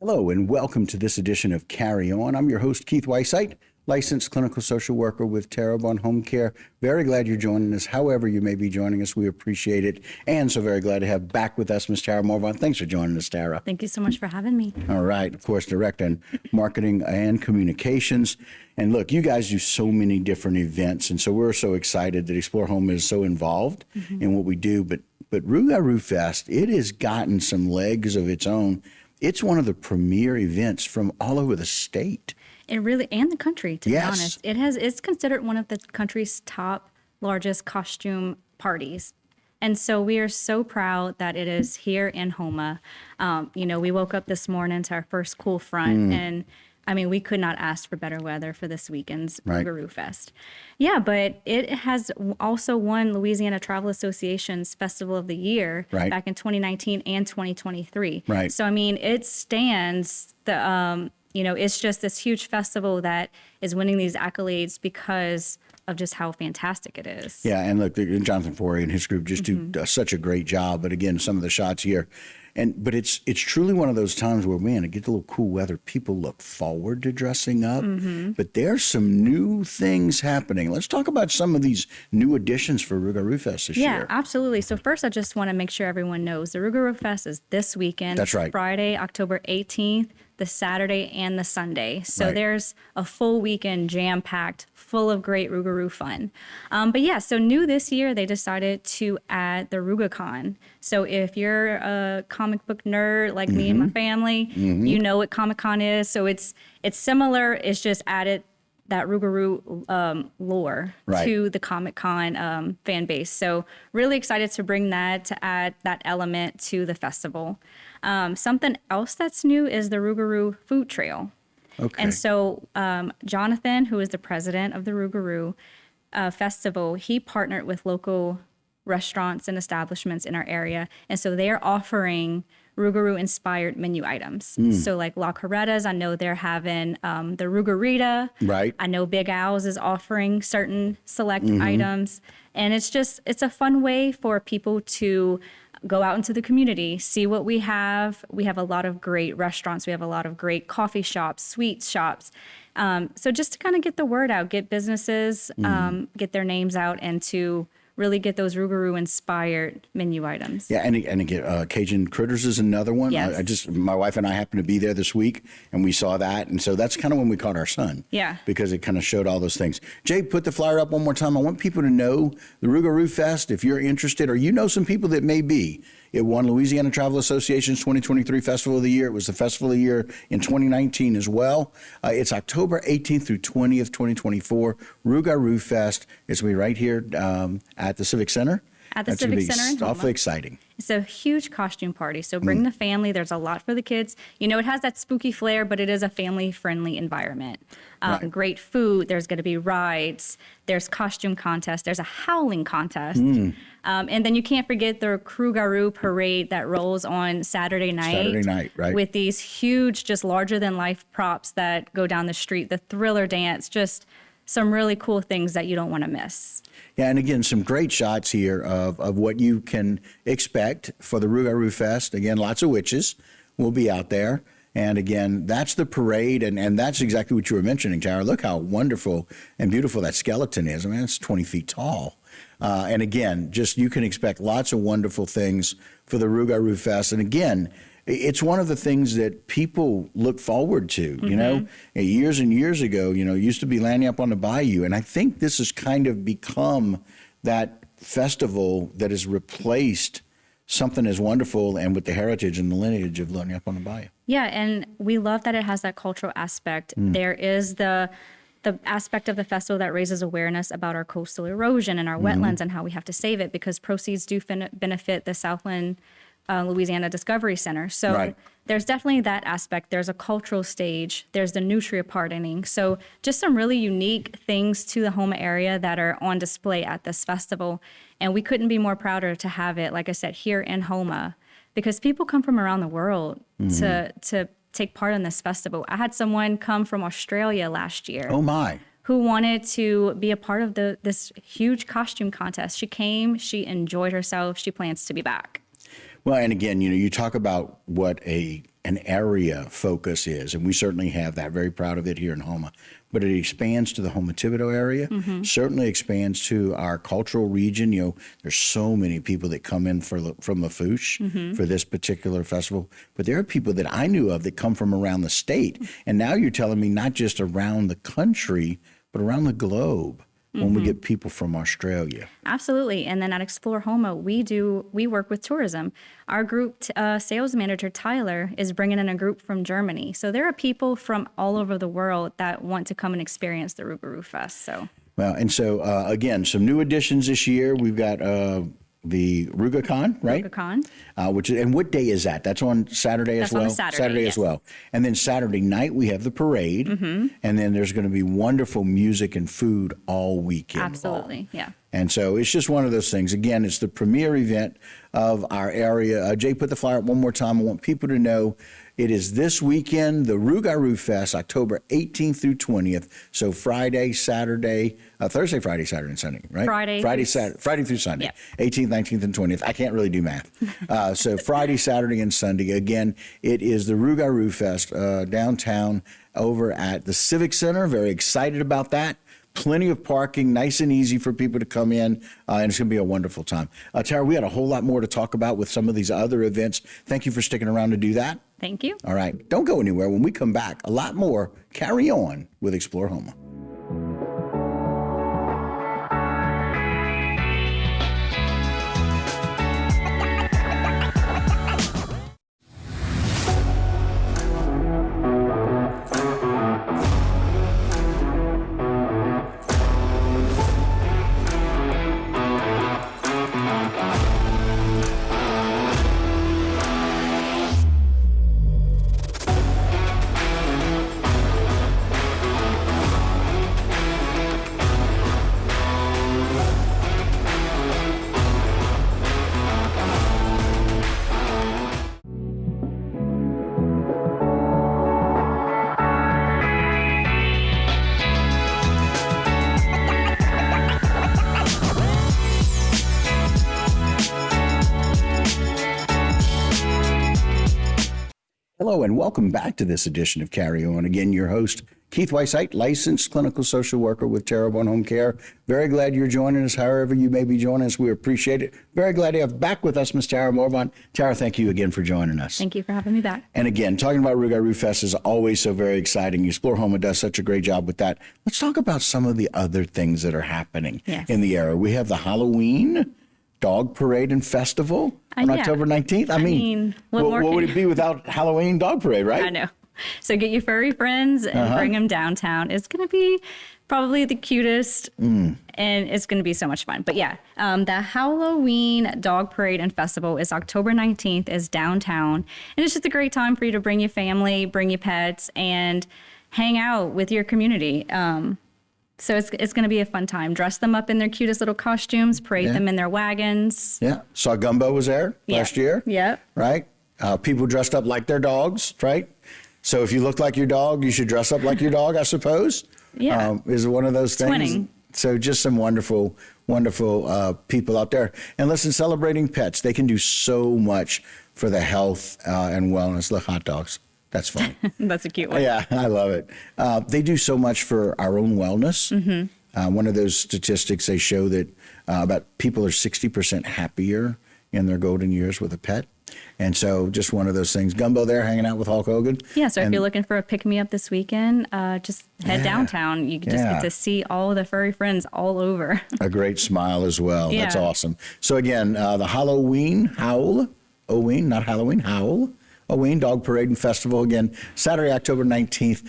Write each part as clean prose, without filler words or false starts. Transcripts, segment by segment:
Hello and welcome to this edition of Carry On. I'm your host, Keith Weissite, licensed clinical social worker with Terrebonne Home Care. Very glad you're joining us. However you may be joining us, we appreciate it. And so very glad to have back with us Ms. Tara Morvan. Thanks for joining us, Tara. Thank you so much for having me. All right. Of course, Director in Marketing and Communications. And look, you guys do so many different events. And so we're so excited that Explore Home is so involved in what we do. But Rougarou Fest, it has gotten some legs of its own. It's one of the premier events from all over the state. It really, and the country, to be honest. It's considered one of the country's top largest costume parties. And so we are so proud that it is here in Houma. We woke up this morning to our first cool front, and I mean, we could not ask for better weather for this weekend's Rougarou Fest. Yeah, but it has also won Louisiana Travel Association's Festival of the Year back in 2019 and 2023. Right. So, I mean, it stands it's just this huge festival that is winning these accolades because of just how fantastic it is. Yeah, and look, Jonathan Forey and his group just do such a great job. But again, some of the shots here. But it's truly one of those times where, man, it gets a little cool weather. People look forward to dressing up. But there's some new things happening. Let's talk about some of these new additions for Rougarou Fest this year. Yeah, absolutely. So first, I just want to make sure everyone knows the Rougarou Fest is this weekend. That's right. Friday, October 18th, the Saturday and the Sunday. So there's a full weekend jam-packed, full of great Rougarou fun. But yeah, so new this year, they decided to add the RougaCon. So if you're a comic book nerd like me and my family, you know what Comic-Con is. So it's similar. It's just added that Rougarou lore to the Comic-Con fan base. So really excited to bring that, to add that element to the festival. Something else that's new is the Rougarou Food Trail. Okay. And so Jonathan, who is the president of the Rougarou Festival, he partnered with local restaurants and establishments in our area. And so they're offering Rougarou-inspired menu items. So like La Coretta's, I know they're having the Rougarita. Right. I know Big Al's is offering certain select items. And it's a fun way for people to go out into the community, see what we have. We have a lot of great restaurants. We have a lot of great coffee shops, sweet shops. So just to kind of get the word out, get businesses, get their names out, and to really get those Rougarou-inspired menu items. Yeah, and again, Cajun Critters is another one. Yes. My wife and I happened to be there this week, and we saw that, and so that's kind of when we caught our son. Yeah. Because it kind of showed all those things. Jay, put the flyer up one more time. I want people to know the Rougarou Fest, if you're interested, or you know some people that may be. It won Louisiana Travel Association's 2023 Festival of the Year. It was the Festival of the Year in 2019 as well. It's October 18th through 20th, 2024. Rougarou Fest. It's going to be right here at the Civic Center. At the Civic Center in Houma. Awfully exciting. It's a huge costume party, so bring the family. There's a lot for the kids. You know, it has that spooky flair, but it is a family-friendly environment. Great food. There's going to be rides. There's costume contests. There's a howling contest. And then you can't forget the Rougarou parade that rolls on Saturday night. With these huge, just larger-than-life props that go down the street. The Thriller dance, just some really cool things that you don't want to miss. Yeah, and again, some great shots here of what you can expect for the Rougarou Fest. Again, lots of witches will be out there. And again, that's the parade, and that's exactly what you were mentioning, Tara. Look how wonderful and beautiful that skeleton is. I mean, it's 20 feet tall. And again, just you can expect lots of wonderful things for the Rougarou Fest. And again, it's one of the things that people look forward to, you know. Years and years ago, it used to be landing up on the bayou. And I think this has kind of become that festival that has replaced something as wonderful and with the heritage and the lineage of landing up on the bayou. Yeah, and we love that it has that cultural aspect. There is the aspect of the festival that raises awareness about our coastal erosion and our wetlands and how we have to save it, because proceeds do benefit the Southland Louisiana Discovery Center. So there's definitely that aspect. There's a cultural stage. There's the nutria pardoning. So just some really unique things to the Houma area that are on display at this festival. And we couldn't be more prouder to have it, like I said, here in Houma, because people come from around the world to take part in this festival. I had someone come from Australia last year. Oh my. Who wanted to be a part of this huge costume contest. She came, she enjoyed herself, she plans to be back. Well, and again, you talk about what a an area focus is, and we certainly have that, very proud of it here in Houma, but it expands to the Houma-Thibodaux area, certainly expands to our cultural region. You know, there's so many people that come in from Lafourche for this particular festival, but there are people that I knew of that come from around the state. And now you're telling me not just around the country, but around the globe. When we get people from Australia. Absolutely. And then at Explore Houma, we work with tourism. Our group sales manager, Tyler, is bringing in a group from Germany. So there are people from all over the world that want to come and experience the Rougarou Fest. So. Well, and so again, some new additions this year. We've got the RugaCon, right? RugaCon. And what day is that? That's on Saturday as well? That's on Saturday, yes. as well. And then Saturday night, we have the parade. And then there's going to be wonderful music and food all weekend. Absolutely, yeah. And so it's just one of those things. Again, it's the premier event of our area. Jay, put the flyer up one more time. I want people to know it is this weekend, the Rougarou Fest, October 18th through 20th. So Friday, Saturday, Thursday, Friday, Saturday, and Sunday, right? Friday through Sunday, yep. 18th, 19th, and 20th. I can't really do math. So Friday, Saturday, and Sunday. Again, it is the Rougarou Fest downtown over at the Civic Center. Very excited about that. Plenty of parking, nice and easy for people to come in, and it's going to be a wonderful time. Tara, we had a whole lot more to talk about with some of these other events. Thank you for sticking around to do that. Thank you. All right. Don't go anywhere. When we come back, a lot more. Carry on with Explore Houma. Hello and welcome back to this edition of Carry On. Again, your host, Keith Weissite, licensed clinical social worker with Terrebonne Home Care. Very glad you're joining us, however you may be joining us. We appreciate it. Very glad to have back with us Ms. Tara Morvan. Tara, thank you again for joining us. Thank you for having me back. And again, talking about Rougarou Fest is always so very exciting. Explore Houma does such a great job with that. Let's talk about some of the other things that are happening in the area. We have the Halloween Dog Parade and Festival on October 19th. I mean what would it be without Halloween Dog Parade, right? I know. So get your furry friends and bring them downtown. It's going to be probably the cutest, and it's going to be so much fun. But yeah, the Halloween Dog Parade and Festival is October 19th, is downtown. And it's just a great time for you to bring your family, bring your pets, and hang out with your community. So it's going to be a fun time. Dress them up in their cutest little costumes, parade them in their wagons. Yeah. Saw Gumbo was there last year. Yeah. Right? People dressed up like their dogs, right? So if you look like your dog, you should dress up like your dog, I suppose. Yeah. Is one of those things. Twinning. So just some wonderful, wonderful people out there. And listen, celebrating pets, they can do so much for the health and wellness. Look, hot dogs. That's funny. That's a cute one. Yeah, I love it. They do so much for our own wellness. One of those statistics, they show that about people are 60% happier in their golden years with a pet. And so just one of those things. Gumbo there hanging out with Hulk Hogan. Yeah, so if you're looking for a pick-me-up this weekend, just head downtown. You just get to see all of the furry friends all over. A great smile as well. Yeah. That's awesome. So again, the Halloween Howl, not Halloween, Howl. Halloween Dog Parade and Festival, again, Saturday, October 19th,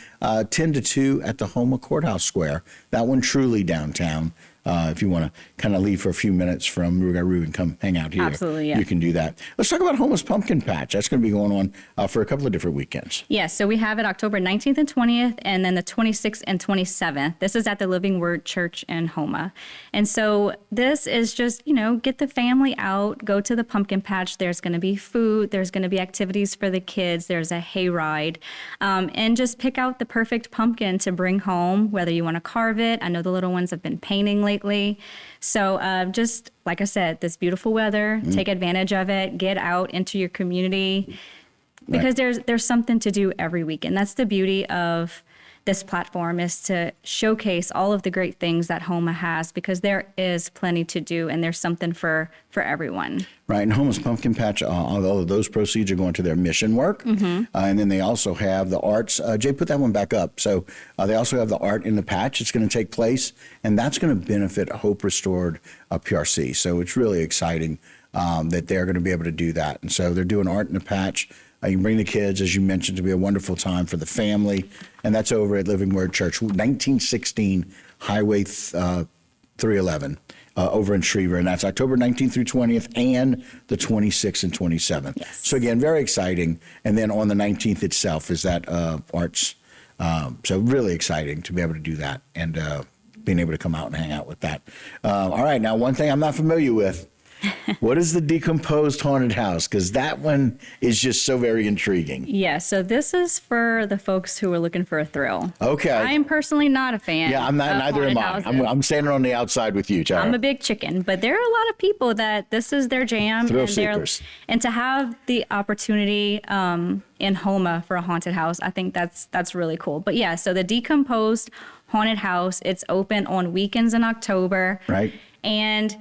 10 to 2 at the Houma Courthouse Square. That one truly downtown. If you want to kind of leave for a few minutes from Rougarou and come hang out here, absolutely, yeah. You can do that. Let's talk about Houma's Pumpkin Patch. That's going to be going on for a couple of different weekends. Yes, so we have it October 19th and 20th, and then the 26th and 27th. This is at the Living Word Church in Houma. And so this is just, get the family out, go to the pumpkin patch. There's going to be food. There's going to be activities for the kids. There's a hayride. And just pick out the perfect pumpkin to bring home, whether you want to carve it. I know the little ones have been painting lately. So just like I said, this beautiful weather, take advantage of it, get out into your community, because there's something to do every week. And that's the beauty of this platform, is to showcase all of the great things that Houma has, because there is plenty to do and there's something for everyone. Right, and Houma's Pumpkin Patch, all of those proceeds are going to their mission work. And then they also have the arts. Jay, put that one back up. So they also have the art in the patch. It's going to take place, and that's going to benefit Hope Restored PRC. So it's really exciting that they're going to be able to do that. And so they're doing art in the patch. You can bring the kids, as you mentioned, to be a wonderful time for the family. And that's over at Living Word Church, 1916 Highway 311 over in Schriever. And that's October 19th through 20th and the 26th and 27th. Yes. So, again, very exciting. And then on the 19th itself is that arts. So really exciting to be able to do that and being able to come out and hang out with that. All right. Now, one thing I'm not familiar with. What is the decomposed haunted house? Because that one is just so very intriguing. Yeah, so this is for the folks who are looking for a thrill. Okay. I am personally not a fan. Yeah, I'm not. of Neither am haunted I. houses. I'm standing on the outside with you, Tara. I'm a big chicken, but there are a lot of people that this is their jam. Thrill and seekers. And to have the opportunity in Houma for a haunted house, I think that's really cool. But yeah, so the decomposed haunted house, it's open on weekends in October. Right. And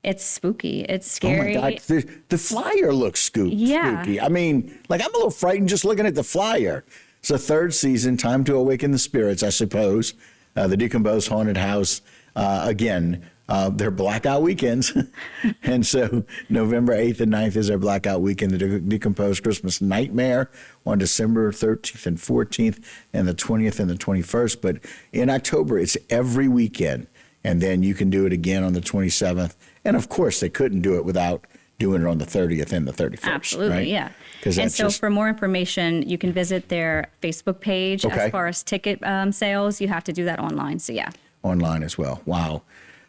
it's spooky. It's scary. Oh my God, the flyer looks spooky. Yeah. I mean, like, I'm a little frightened just looking at the flyer. It's the third season, time to awaken the spirits, I suppose. The decomposed haunted house. Again, they're blackout weekends. And so November 8th and 9th is our blackout weekend. The decomposed Christmas Nightmare on December 13th and 14th and the 20th and the 21st. But in October, it's every weekend. And then you can do it again on the 27th. And of course, they couldn't do it without doing it on the 30th and the 31st. Absolutely, right? yeah. And so for more information, you can visit their Facebook page. Okay. As far as ticket sales, you have to do that online. So yeah. Online as well. Wow.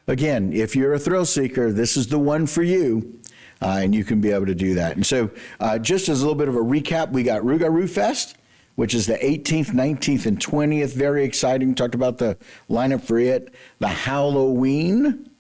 Again, if you're a thrill seeker, this is the one for you. And you can be able to do that. And so just as a little bit of a recap, we got Rougarou Fest, which is the 18th, 19th, and 20th. Very exciting. Talked about the lineup for it. The Halloween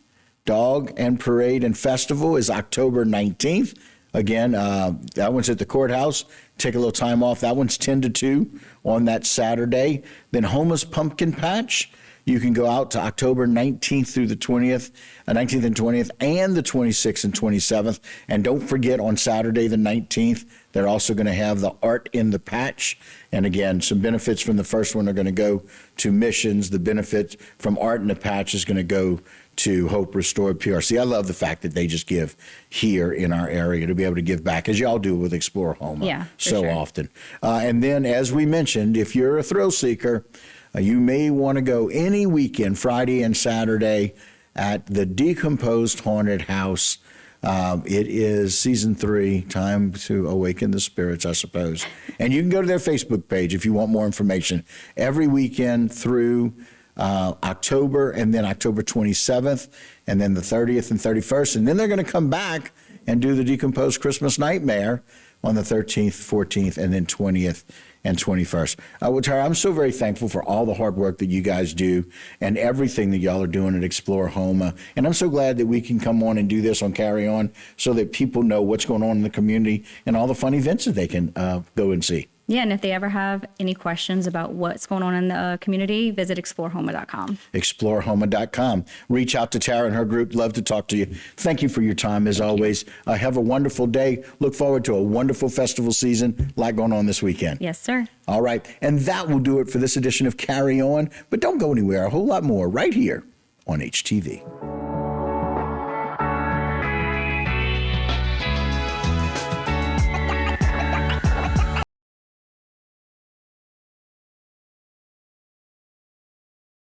Dog and Parade and Festival is October 19th. Again, that one's at the courthouse. Take a little time off. That one's 10 to 2 on that Saturday. Then Houma's Pumpkin Patch. You can go out to October 19th through the 20th, 19th and 20th, and the 26th and 27th. And don't forget, on Saturday the 19th, they're also going to have the Art in the Patch. And again, some benefits from the first one are going to go to missions. The benefit from Art in the Patch is going to go to Hope Restored PRC. I love the fact that they just give here in our area to be able to give back, as y'all do with Explore Houma so often. And then, as we mentioned, if you're a thrill seeker, you may want to go any weekend, Friday and Saturday, at the Decomposed Haunted House. It is season 3, time to awaken the spirits, I suppose. And you can go to their Facebook page if you want more information. Every weekend through October, and then October 27th, and then the 30th and 31st. And then they're going to come back and do the Decomposed Christmas Nightmare on the 13th, 14th, and then 20th and 21st. Well, Tara, I'm so very thankful for all the hard work that you guys do and everything that y'all are doing at Explore Houma. And I'm so glad that we can come on and do this on Carry On so that people know what's going on in the community and all the fun events that they can go and see. Yeah, and if they ever have any questions about what's going on in the community, visit explorehouma.com. Explorehouma.com. Reach out to Tara and her group. Love to talk to you. Thank you for your time, as always. Have a wonderful day. Look forward to a wonderful festival season. A lot going on this weekend. Yes, sir. All right. And that will do it for this edition of Carry On. But don't go anywhere. A whole lot more right here on HTV.